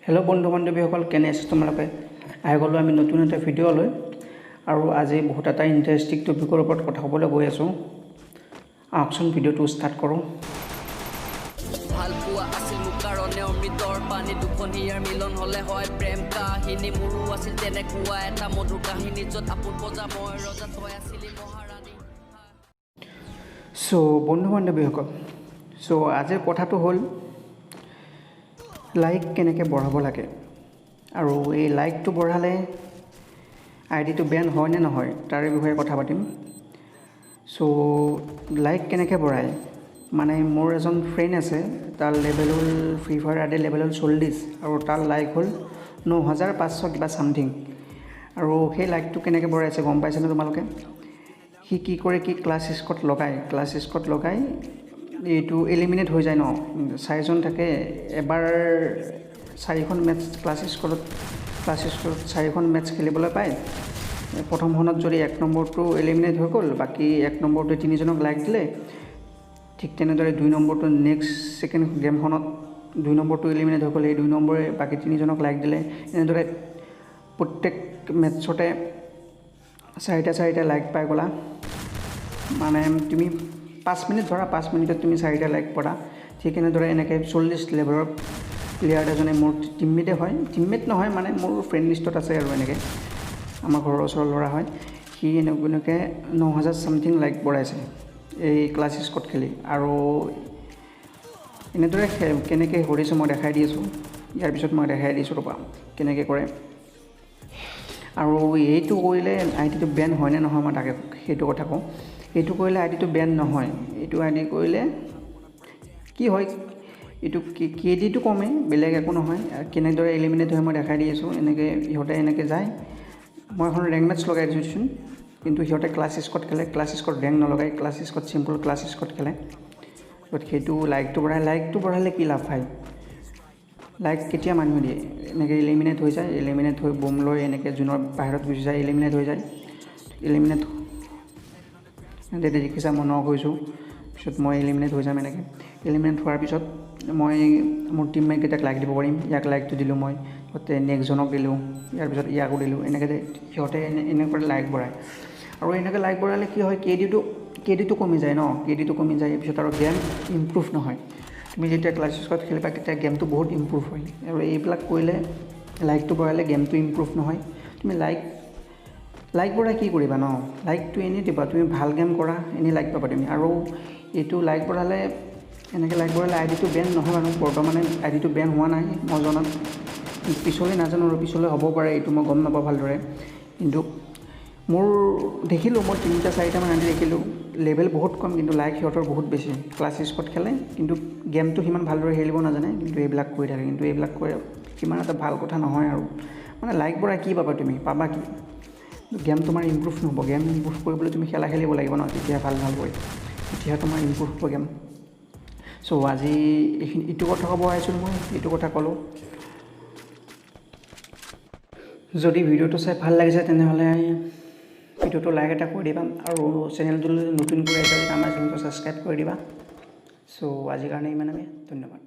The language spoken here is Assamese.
हेलो बंधु बान्धवीসকল কেনে আছে তোমালোকে আহি গলো আমি নতুন এটা ভিডিও লৈ আৰু আজি বহুত এটা ইন্টাৰেষ্টিং টপিকৰ ওপৰত কথা ক'বলৈ গৈ আছো আকচন ভিডিওটো ষ্টাৰ্ট কৰো ভাল পোৱা আছিল মোৰ কাৰণে অমৃতৰ পানী দুখন হিয়াৰ মিলন হলে হয় প্ৰেম কাহিনী মোৰো আছিল তেনেকুৱা এটা মধুৰ কাহিনী যত আপোন বজা মই ৰজা তই আছিলি মহাৰাণী সো বন্ধু বান্ধৱীসকল সো আজিৰ কথাটো হ'ল লাইক কেনেকৈ বঢ়াব লাগে আৰু এই লাইকটো বঢ়ালে আইডিটো বেন হয় নে নহয় তাৰ বিষয়ে কথা পাতিম সো লাইক কেনেকৈ বঢ়ায় মানে মোৰ এজন ফ্ৰেণ্ড আছে তাৰ লেভেল হ'ল ফ্ৰী ফায়াৰ আইডি লেভেল হ'ল 40 আৰু তাৰ লাইক হ'ল 9500 কিবা সামথিং আৰু সেই লাইকটো কেনেকৈ বঢ়াইছে গম পাইছেনে তোমালোকে সি কি কৰে কি ক্লাছ স্কট লগাই এইটো এলিমিনেট হৈ যায় ন চাৰিজন থাকে এবাৰ চাৰিখন মেচ ক্লাছ স্কোৰত চাৰিখন মেচ খেলিবলৈ পায় প্ৰথমখনত যদি 1 নম্বৰটো এলিমিনেট হৈ গ'ল বাকি 1 নম্বৰটো তিনিজনক লাইক দিলে ঠিক তেনেদৰে 2 নম্বৰটো নেক্সট সেকেন্ড গেমখনত 2 নম্বৰটো এলিমিনেট হৈ গ'ল এই 2 নম্বৰে বাকি তিনিজনক লাইক দিলে এনেদৰে প্ৰত্যেক মেচতে চাৰিটা লাইক পাই গলা মানে তুমি 5 মিনিট ধৰা 5 মিনিটত তুমি 4টা লাইক পড়া ঠিক এনেদৰে এনেকৈ 40 লেভেলৰ প্লেয়াৰ এজনে মোৰ টিমমেট নহয় মানে মোৰ ফ্ৰেণ্ড লিষ্টত আছে আৰু এনেকৈ আমাৰ ঘৰৰ ওচৰৰ ল'ৰা হয় সি এনেকৈ 9000 সামথিং লাইক বঢ়াইছে এই ক্লাছ স্কট খেলি আৰু এনেদৰে কেনেকৈ কৰিছোঁ মই দেখাই দি আছোঁ ইয়াৰ পিছত মই দেখাই দিছোঁ ৰ'বা কেনেকৈ কৰে আৰু এইটো কৰিলে আইডিটো বেন হয় নে নহয় মই তাকে সেইটো কথা কওঁ এইটো কৰিলে আইডিটো বেন নহয় এইটো আইডি কৰিলে কি হয় এইটো কেডিটো কমে বেলেগ একো নহয় কেনেদৰে এলিমিনেট হয় মই দেখাই দি আছোঁ এনেকৈ ইহঁতে এনেকৈ যায় মই এখন ৰেংক মেচ লগাই দিছোঁ কিন্তু সিহঁতে ক্লাছ স্কট খেলে ক্লাছ স্কট ৰেংক নলগাই clash squad simple clash squad খেলে গতিকে সেইটো লাইকটো বঢ়ালে কি লাভ হয় লাইক কেতিয়া মানুহ দিয়ে এনেকৈ এলিমিনেট হৈ যায় এলিমিনেট হৈ বম লৈ এনেকৈ জুনৰ বাহিৰত গুচি যায় এলিমিনেট হৈ যায় এলিমিনেট দেখিছা মই নক হৈছোঁ পিছত মই এলিমিনেট হৈ যাম এনেকৈ এলিমিনেট হোৱাৰ পিছত মই মোৰ টিমমেটকেইটাক লাইক দিব পাৰিম ইয়াক লাইকটো দিলোঁ মই তাতে নেক্সটজনক দিলোঁ ইয়াৰ পিছত ইয়াকো দিলোঁ এনেকৈ সিহঁতে এনেকৈ লাইক বঢ়ায় আৰু এনেকৈ লাইক বঢ়ালে কি হয় কেডিটো কমি যায় ন কেডিটো কমি যায় পিছত আৰু গেম ইম্প্ৰুভ নহয় তুমি যেতিয়া ক্লাছ স্কট খেলিবা তেতিয়া গেমটো বহুত ইম্প্ৰুভ হয় আৰু এইবিলাক কৰিলে লাইকটো বঢ়ালে গেমটো ইম্প্ৰুভ নহয় তুমি লাইক বঢ়াই কি কৰিবা ন লাইকটো এনেই দিবা তুমি ভাল গেম কৰা এনেই লাইক পাবা তুমি আৰু এইটো লাইক বঢ়ালে এনেকৈ লাইক বঢ়ালে আইডিটো বেন নহয় মানুহ বৰ্তমানে আইডিটো বেন হোৱা নাই মই জনাত পিছলৈ নাজানো আৰু পিছলৈ হ'ব পাৰে এইটো মই গম নাপাওঁ ভালদৰে কিন্তু মোৰ দেখিলোঁ মই 3-4টা মান আইডি দেখিলোঁ লেভেল বহুত কম কিন্তু লাইক সিহঁতৰ বহুত বেছি ক্লাছ স্কট খেলে কিন্তু গেমটো সিমান ভালদৰে খেলিব নাজানে কিন্তু এইবিলাক কৰি থাকে কিন্তু এইবিলাক কৰে সিমান এটা ভাল কথা নহয় আৰু মানে লাইক বঢ়াই কি পাবা তুমি পাবা কি গেম তোমাৰ ইম্প্ৰুভ নহ'ব গেম ইম্প্ৰুভ কৰিবলৈ তুমি খেলা খেলিব লাগিব ন তেতিয়া ভাল কৰি তেতিয়া তোমাৰ ইম্প্ৰুভ হ'ব গেম সো আজি এইটো কথা ক'ব আহিছোঁ মই এইটো কথা ক'লোঁ যদি ভিডিওটো চাই ভাল লাগিছে তেনেহ'লে ভিডিওটো লাইক এটা কৰি দিবা আৰু চেনেলটো নতুন কৰি আহিছে আমাৰ চেনেলটো ছাবস্ক্ৰাইব কৰি দিবা সো আজিৰ কাৰণে ইমানেই ধন্যবাদ